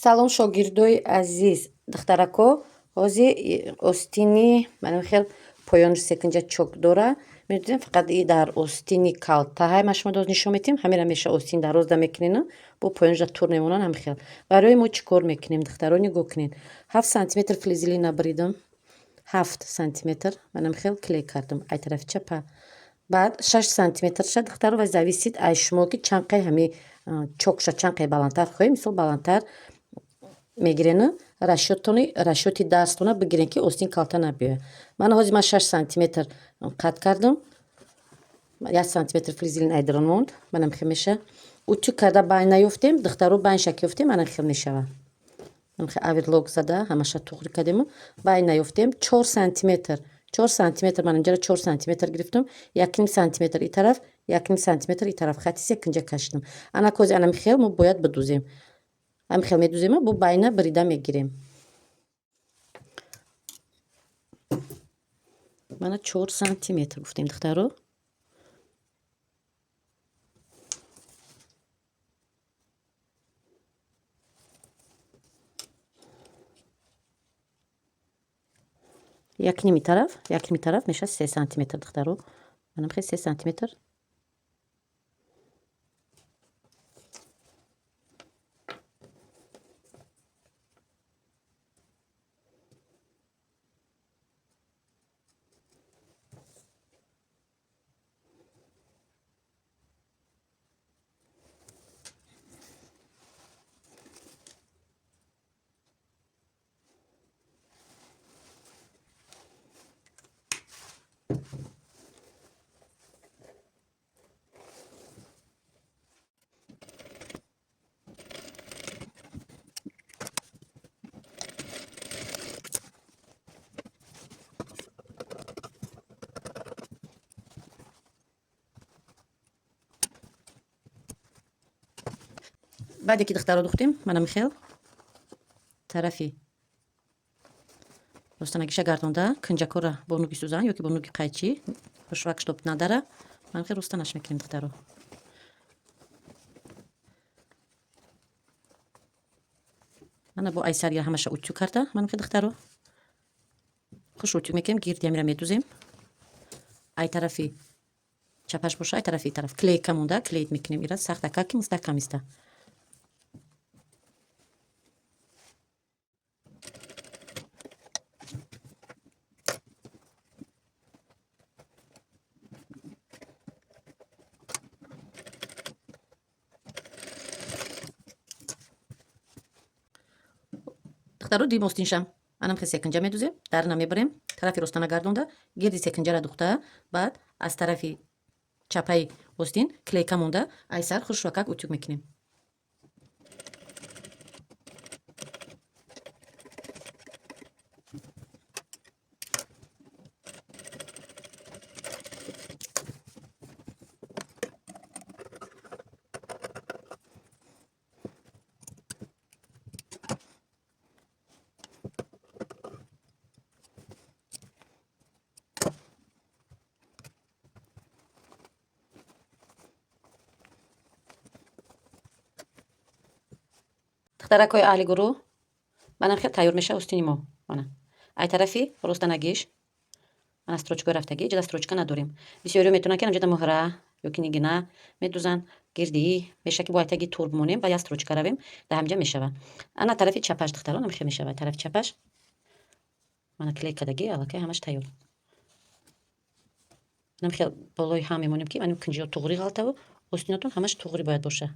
Салом шогирдои азиз, духтарако ҳози остини манам хел поёни секунҷа чок дора. Медонем фақат и дар остини калтаҳай ма шумо доз нишон метим ҳамира меша остин дарозда мекунем бо поёнжа тур мемонад ҳам хел. Барои мо чӣ кор мекунем духтаро нигоҳ кунед. 7 сантиметр флизелина бридам, 7 сантиметр манам хел клей кардам ай тарафи чапа. Баъд 6 сантиметрша духтаро ва зависид аз шумо ки чанд қай ҳами чокша чанд қай баландтар хоҳед. Мисол баландтар мегирена расчёти дастона бигирен ки остин калта набиёяд. Ман ҳозир 6 сантиметр қат кардам. 1 сантиметр флизелин айдарон монд. Манам хел меша. Утюг карда байн наёфтем, духтаро байн шак ёфтем, манам хел мешава. Манам хел аверлог зада ҳамаша туғри кардем. Байн наёфтем 4 сантиметр. 4 сантиметр манам ҷара 4 сантиметр гирифтам. 1 сантиметр и тараф, 1 сантиметр и тараф хати секунҷа кашидам. Ана кози анам хел мо бояд бидӯзем. Ам хел медӯзем, бо байна брида мегирем. Мана 4 сантиметр гуфтем духтаро. Якними тараф меша 3 сантиметр духтаро. Манам хел 3 сантиметр. баъде ки духтаро духтем манам хел тарафи ростанагиша гардонда кунҷакора бо нуги сӯзан ёки бо нуги қайчӣ хушвак штоб надара манам хел ростанаш мекунем духтаро. Мана бо айсария ҳамаша утюг карда манам хел духтаро хуш утюг мекунем. гирди амира медӯзем. Ай тарафи чапаш боша ай тарафи тараф клейка монда клейт мекунем. ира сахта как мустаҳкамиста. духтаро дим остиншам анам хел секунҷа медӯзем. дарна мебарем тарафи ростана гардонда гирди секунҷара духта. Баъд аз тарафи чапаи остин клейка монда айсар хушвакак утюг мекунем. духтаракҳои аҳли гурӯҳ манам хел тайёр меша остини мо. мана ай тарафи ростанагиш мана строчкаи рафтагӣ ҷада строчка надорем. бисёриё метавонанд ки ҷада муҳра ёки нигина медӯзанд гирди меша ки бо айтаги тур бимонем ва як строчка равем да ҳамҷа мешава. ана тарафи чапаш духтаро нам хел мешава. тарафи чапаш мана клей кардагӣ аллакай ҳамаш тайёр. нам хел болои ҳам мемонем ки мани кунҷиҳо туғри ғалтаву остинотон ҳамаш туғри бояд боша.